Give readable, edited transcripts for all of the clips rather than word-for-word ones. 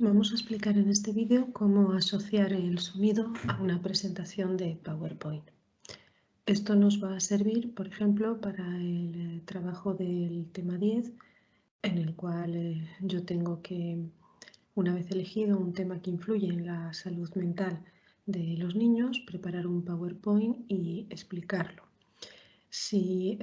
Vamos a explicar en este vídeo cómo asociar el sonido a una presentación de PowerPoint. Esto nos va a servir, por ejemplo, para el trabajo del tema 10, en el cual yo tengo que, una vez elegido un tema que influye en la salud mental de los niños, preparar un PowerPoint y explicarlo. Si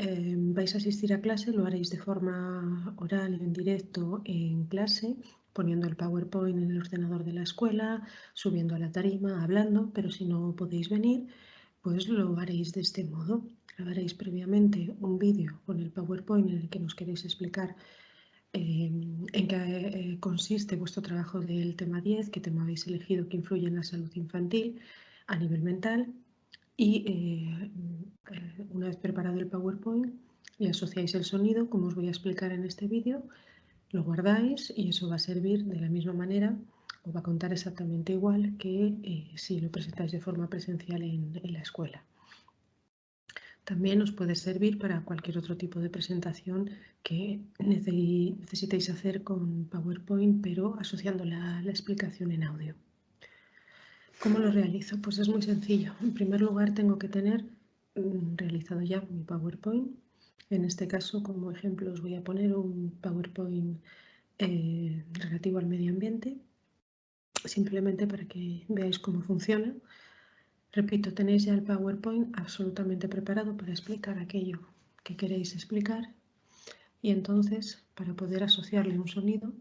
vais a asistir a clase, lo haréis de forma oral, en directo, en clase, poniendo el PowerPoint en el ordenador de la escuela, subiendo a la tarima, hablando, pero si no podéis venir, pues lo haréis de este modo. Grabaréis previamente un vídeo con el PowerPoint en el que nos queréis explicar en qué consiste vuestro trabajo del tema 10, qué tema habéis elegido que influye en la salud infantil a nivel mental. Y una vez preparado el PowerPoint, le asociáis el sonido, como os voy a explicar en este vídeo, lo guardáis y eso va a servir de la misma manera, o va a contar exactamente igual que si lo presentáis de forma presencial en la escuela. También os puede servir para cualquier otro tipo de presentación que necesitéis hacer con PowerPoint, pero asociando la explicación en audio. ¿Cómo lo realizo? Pues es muy sencillo. En primer lugar tengo que tener realizado ya mi PowerPoint. En este caso, como ejemplo, os voy a poner un PowerPoint relativo al medio ambiente, simplemente para que veáis cómo funciona. Repito, tenéis ya el PowerPoint absolutamente preparado para explicar aquello que queréis explicar y entonces, para poder asociarle un sonido,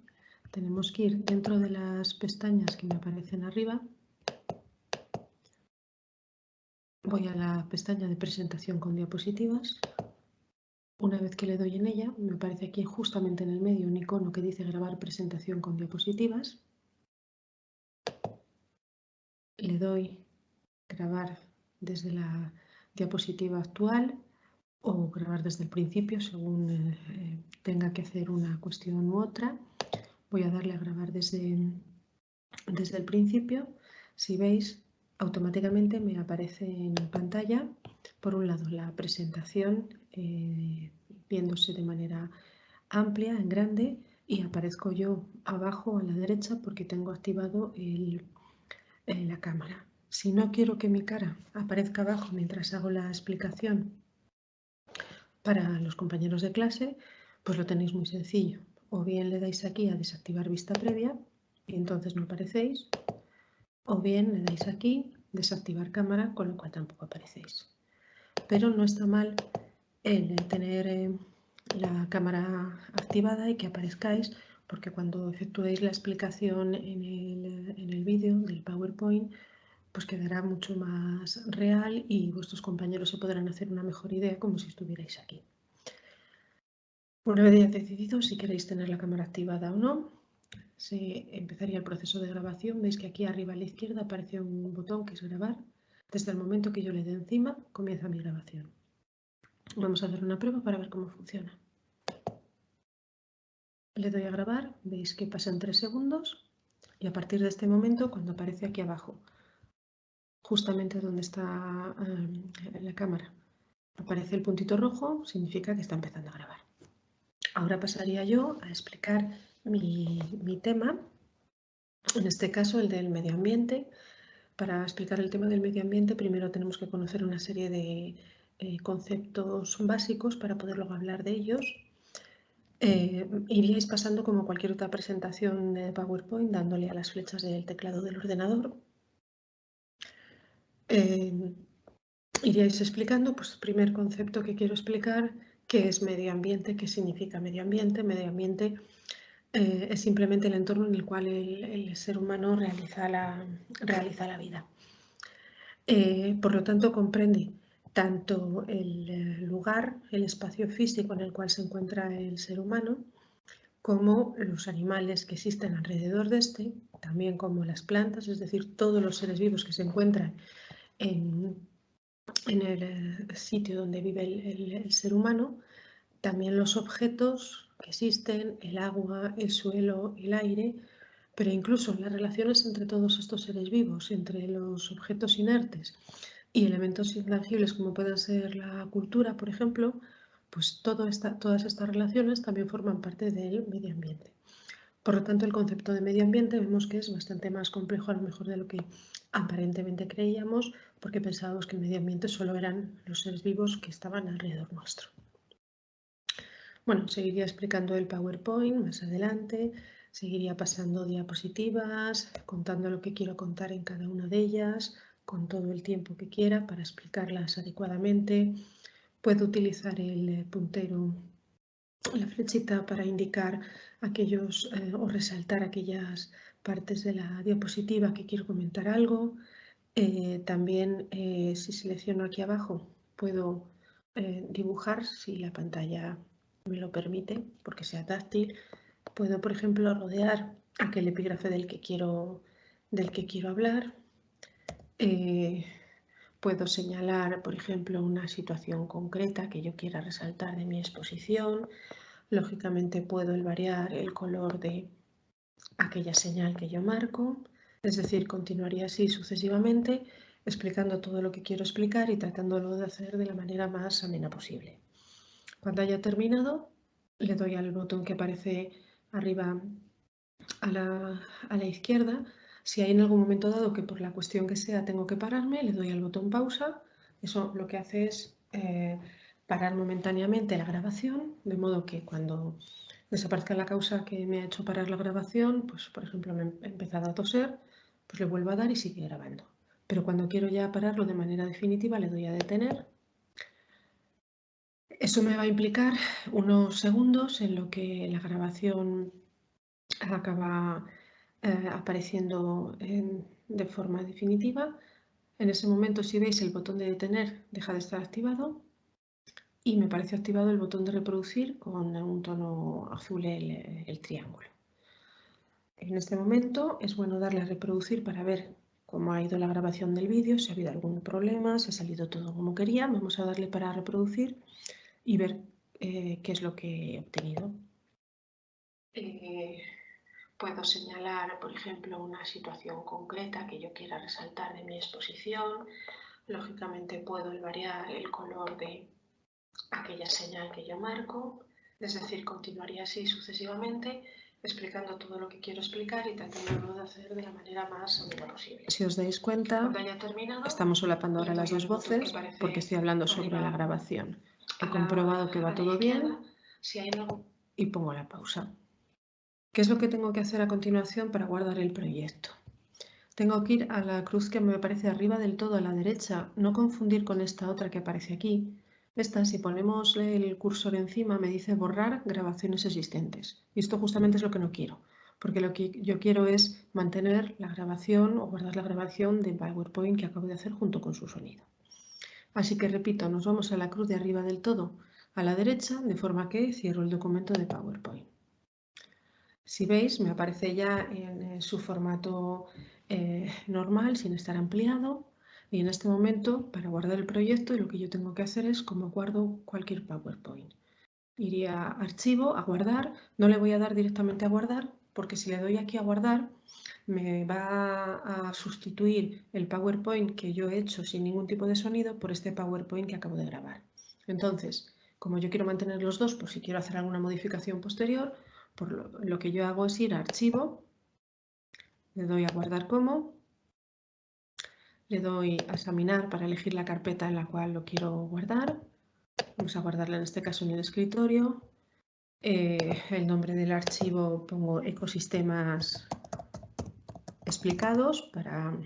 tenemos que ir dentro de las pestañas que me aparecen arriba. Voy a la pestaña de presentación con diapositivas. Una vez que le doy en ella, me aparece aquí justamente en el medio un icono que dice grabar presentación con diapositivas. Le doy grabar desde la diapositiva actual o grabar desde el principio según tenga que hacer una cuestión u otra. Voy a darle a grabar desde el principio. Si veis, automáticamente me aparece en pantalla, por un lado, la presentación viéndose de manera amplia, en grande, y aparezco yo abajo a la derecha porque tengo activado la cámara. Si no quiero que mi cara aparezca abajo mientras hago la explicación para los compañeros de clase, pues lo tenéis muy sencillo. O bien le dais aquí a desactivar vista previa y entonces no aparecéis, o bien le dais aquí desactivar cámara, con lo cual tampoco aparecéis. Pero no está mal el tener la cámara activada y que aparezcáis, porque cuando efectuéis la explicación en el vídeo del PowerPoint, pues quedará mucho más real y vuestros compañeros se podrán hacer una mejor idea como si estuvierais aquí. Una vez ya decidido si queréis tener la cámara activada o no, se empezaría el proceso de grabación. Veis que aquí arriba a la izquierda aparece un botón que es grabar. Desde el momento que yo le dé encima, comienza mi grabación. Vamos a hacer una prueba para ver cómo funciona. Le doy a grabar, veis que pasan 3 segundos y a partir de este momento, cuando aparece aquí abajo, justamente donde está la cámara, aparece el puntito rojo, significa que está empezando a grabar. Ahora pasaría yo a explicar mi tema, en este caso el del medio ambiente. Para explicar el tema del medio ambiente, primero tenemos que conocer una serie de conceptos básicos para poder luego hablar de ellos. Iríais pasando como cualquier otra presentación de PowerPoint, dándole a las flechas del teclado del ordenador. Iríais explicando, pues, el primer concepto que quiero explicar, qué es medio ambiente, qué significa medio ambiente. Medio ambiente es simplemente el entorno en el cual el ser humano realiza la vida. Por lo tanto, comprende tanto el lugar, el espacio físico en el cual se encuentra el ser humano, como los animales que existen alrededor de este, también como las plantas, es decir, todos los seres vivos que se encuentran en el sitio donde vive el ser humano, también los objetos que existen, el agua, el suelo, el aire, pero incluso las relaciones entre todos estos seres vivos, entre los objetos inertes y elementos intangibles como puede ser la cultura, por ejemplo, pues todas estas relaciones también forman parte del medio ambiente. Por lo tanto, el concepto de medio ambiente vemos que es bastante más complejo a lo mejor de lo que aparentemente creíamos, porque pensábamos que el medio ambiente solo eran los seres vivos que estaban alrededor nuestro. Bueno, seguiría explicando el PowerPoint más adelante, seguiría pasando diapositivas, contando lo que quiero contar en cada una de ellas, con todo el tiempo que quiera para explicarlas adecuadamente. Puedo utilizar el puntero, la flechita para indicar aquellos o resaltar aquellas partes de la diapositiva que quiero comentar algo. También si selecciono aquí abajo puedo dibujar si la pantalla me lo permite, porque sea táctil. Puedo, por ejemplo, rodear aquel epígrafe del que quiero hablar. Puedo señalar, por ejemplo, una situación concreta que yo quiera resaltar de mi exposición. Lógicamente puedo variar el color de aquella señal que yo marco, es decir, continuaría así sucesivamente, explicando todo lo que quiero explicar y tratándolo de hacer de la manera más amena posible. Cuando haya terminado, le doy al botón que aparece arriba a la izquierda. Si hay en algún momento dado que por la cuestión que sea tengo que pararme, le doy al botón pausa. Eso lo que hace es parar momentáneamente la grabación, de modo que cuando desaparezca la causa que me ha hecho parar la grabación, pues por ejemplo me he empezado a toser, pues le vuelvo a dar y sigue grabando. Pero cuando quiero ya pararlo de manera definitiva le doy a detener. Eso me va a implicar unos segundos en lo que la grabación acaba apareciendo de forma definitiva. En ese momento, si veis, el botón de detener deja de estar activado y me parece activado el botón de reproducir con un tono azul el triángulo. En este momento es bueno darle a reproducir para ver cómo ha ido la grabación del vídeo, si ha habido algún problema, si ha salido todo como quería. Vamos a darle para reproducir y ver qué es lo que he obtenido. Puedo señalar, por ejemplo, una situación concreta que yo quiera resaltar de mi exposición. Lógicamente puedo variar el color de aquella señal que yo marco, es decir, continuaría así sucesivamente, explicando todo lo que quiero explicar y tratándolo de hacer de la manera más amena posible. Si os dais cuenta, estamos solapando ahora las dos voces porque estoy hablando sobre la grabación. He comprobado que va todo bien y pongo la pausa. ¿Qué es lo que tengo que hacer a continuación para guardar el proyecto? Tengo que ir a la cruz que me aparece arriba del todo a la derecha, no confundir con esta otra que aparece aquí. Esta, si ponemos el cursor encima, me dice borrar grabaciones existentes. Y esto justamente es lo que no quiero, porque lo que yo quiero es mantener la grabación o guardar la grabación de PowerPoint que acabo de hacer junto con su sonido. Así que repito, nos vamos a la cruz de arriba del todo a la derecha, de forma que cierro el documento de PowerPoint. Si veis, me aparece ya en su formato normal, sin estar ampliado. Y en este momento, para guardar el proyecto, lo que yo tengo que hacer es como guardo cualquier PowerPoint. Iría a Archivo, a Guardar. No le voy a dar directamente a Guardar, porque si le doy aquí a Guardar, me va a sustituir el PowerPoint que yo he hecho sin ningún tipo de sonido por este PowerPoint que acabo de grabar. Entonces, como yo quiero mantener los dos por si quiero hacer alguna modificación posterior, lo que yo hago es ir a Archivo, le doy a Guardar como, le doy a Examinar para elegir la carpeta en la cual lo quiero guardar. Vamos a guardarla en este caso en el escritorio. El nombre del archivo pongo Ecosistemas Explicados para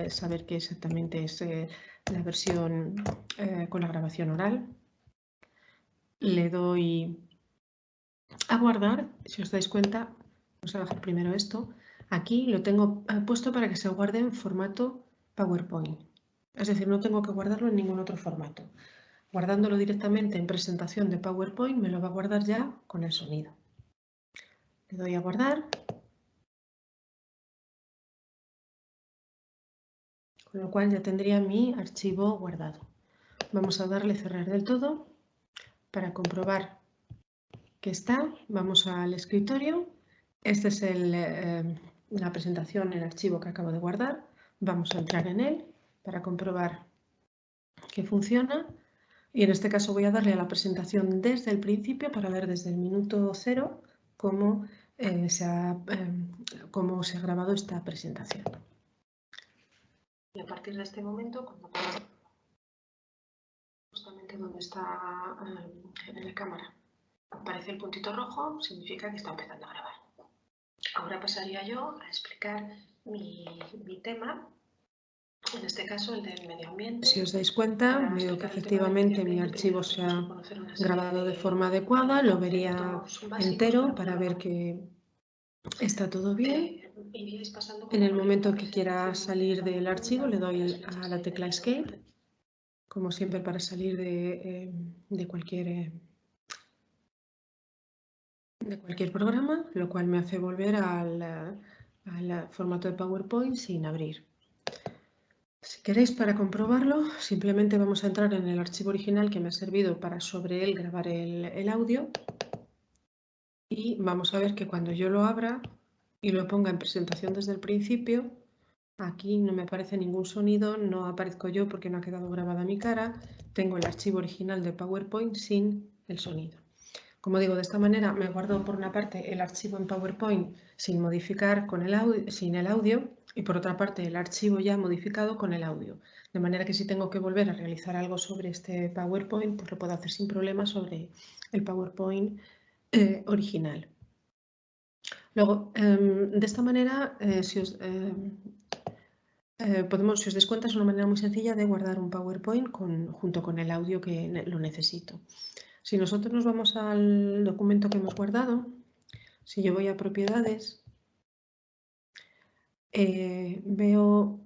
saber qué exactamente es la versión con la grabación oral. Le doy a guardar. Si os dais cuenta, vamos a bajar primero esto. Aquí lo tengo puesto para que se guarde en formato PowerPoint. Es decir, no tengo que guardarlo en ningún otro formato. Guardándolo directamente en presentación de PowerPoint me lo va a guardar ya con el sonido. Le doy a guardar. Con lo cual ya tendría mi archivo guardado. Vamos a darle cerrar del todo para comprobar que está. Vamos al escritorio. Esta es la presentación, el archivo que acabo de guardar. Vamos a entrar en él para comprobar que funciona. Y en este caso voy a darle a la presentación desde el principio para ver desde el minuto 0 cómo cómo se ha grabado esta presentación. Y a partir de este momento, cuando pongo justamente donde está en la cámara aparece el puntito rojo, significa que está empezando a grabar. Ahora pasaría yo a explicar mi tema, en este caso el del medio ambiente. Si os dais cuenta, veo que efectivamente mi archivo se ha grabado de forma adecuada, lo vería entero para ver que está todo bien. En el momento que quiera salir del archivo le doy a la tecla Escape, como siempre para salir de cualquier programa, lo cual me hace volver al formato de PowerPoint sin abrir. Si queréis, para comprobarlo, simplemente vamos a entrar en el archivo original que me ha servido para sobre él grabar el audio y vamos a ver que cuando yo lo abra y lo ponga en presentación desde el principio, aquí no me aparece ningún sonido, no aparezco yo porque no ha quedado grabada mi cara, tengo el archivo original de PowerPoint sin el sonido. Como digo, de esta manera me guardo por una parte el archivo en PowerPoint sin modificar sin el audio y por otra parte el archivo ya modificado con el audio. De manera que si tengo que volver a realizar algo sobre este PowerPoint, pues lo puedo hacer sin problema sobre el PowerPoint original. Luego, de esta manera, si os dais cuenta, es una manera muy sencilla de guardar un PowerPoint junto con el audio que lo necesito. Si nosotros nos vamos al documento que hemos guardado, si yo voy a propiedades, veo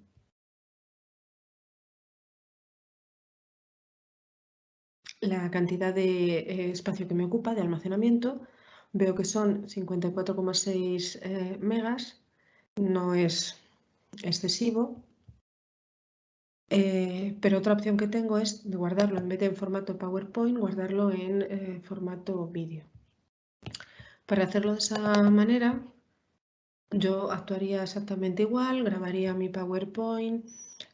la cantidad de espacio que me ocupa de almacenamiento, veo que son 54,6 megas, no es excesivo, pero otra opción que tengo es de guardarlo en vez de en formato PowerPoint, guardarlo en formato vídeo. Para hacerlo de esa manera, yo actuaría exactamente igual, grabaría mi PowerPoint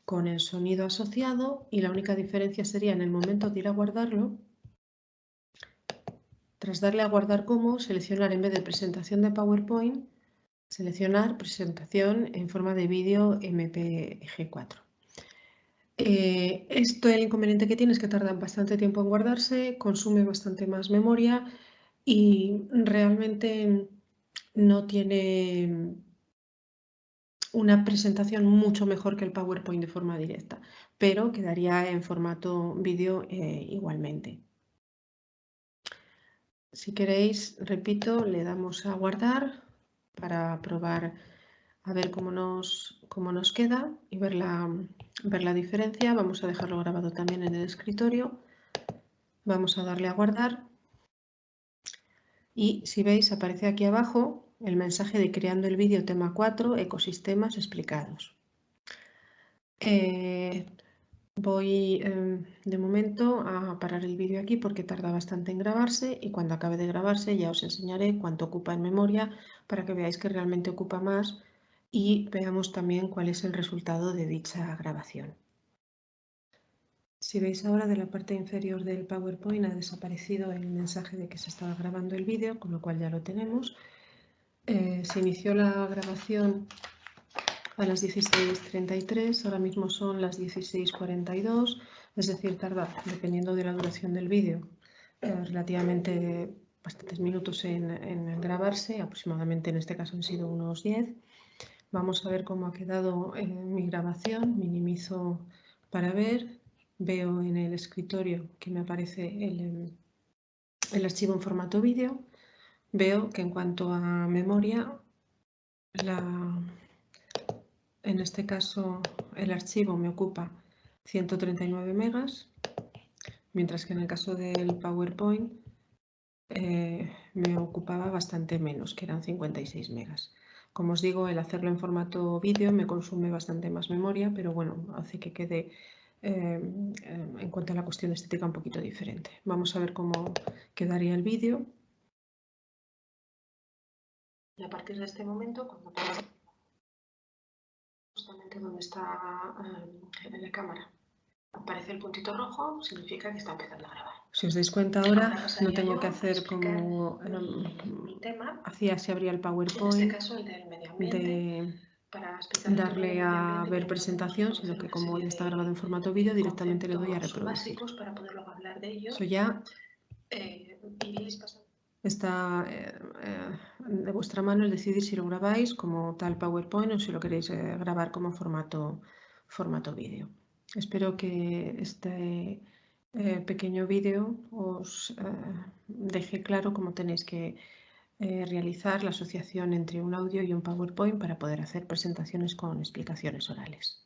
con el sonido asociado y la única diferencia sería en el momento de ir a guardarlo, tras darle a guardar como, seleccionar en vez de presentación de PowerPoint, seleccionar presentación en forma de vídeo MPG4. Esto el inconveniente que tiene es que tarda bastante tiempo en guardarse, consume bastante más memoria y realmente no tiene una presentación mucho mejor que el PowerPoint de forma directa, pero quedaría en formato vídeo igualmente. Si queréis, repito, le damos a guardar para probar a ver cómo nos queda y ver la diferencia. Vamos a dejarlo grabado también en el escritorio. Vamos a darle a guardar y si veis aparece aquí abajo el mensaje de creando el vídeo tema 4, ecosistemas explicados. Voy de momento a parar el vídeo aquí porque tarda bastante en grabarse y cuando acabe de grabarse ya os enseñaré cuánto ocupa en memoria para que veáis que realmente ocupa más y veamos también cuál es el resultado de dicha grabación. Si veis ahora, de la parte inferior del PowerPoint ha desaparecido el mensaje de que se estaba grabando el vídeo, con lo cual ya lo tenemos. Se inició la grabación a las 16:33, ahora mismo son las 16:42, es decir, tarda, dependiendo de la duración del vídeo, relativamente bastantes minutos en grabarse, aproximadamente en este caso han sido unos 10. Vamos a ver cómo ha quedado mi grabación, minimizo para ver, veo en el escritorio que me aparece el archivo en formato vídeo, veo que en cuanto a memoria, en este caso el archivo me ocupa 139 megas, mientras que en el caso del PowerPoint me ocupaba bastante menos, que eran 56 megas. Como os digo, el hacerlo en formato vídeo me consume bastante más memoria, pero bueno, hace que quede en cuanto a la cuestión estética un poquito diferente. Vamos a ver cómo quedaría el vídeo. Y a partir de este momento, cuando pongo justamente donde está en la cámara, aparece el puntito rojo, significa que está empezando a grabar. Si os dais cuenta ahora, no tengo que hacer como mi tema. Hacía si abría el PowerPoint, en este caso el del medio ambiente, para darle a ver presentación, sino que como ya está grabado en formato vídeo, directamente le doy a reproducir. Para poder hablar de ello. Eso ya está de vuestra mano el decidir si lo grabáis como tal PowerPoint o si lo queréis grabar como formato vídeo. Espero que este pequeño vídeo os deje claro cómo tenéis que realizar la asociación entre un audio y un PowerPoint para poder hacer presentaciones con explicaciones orales.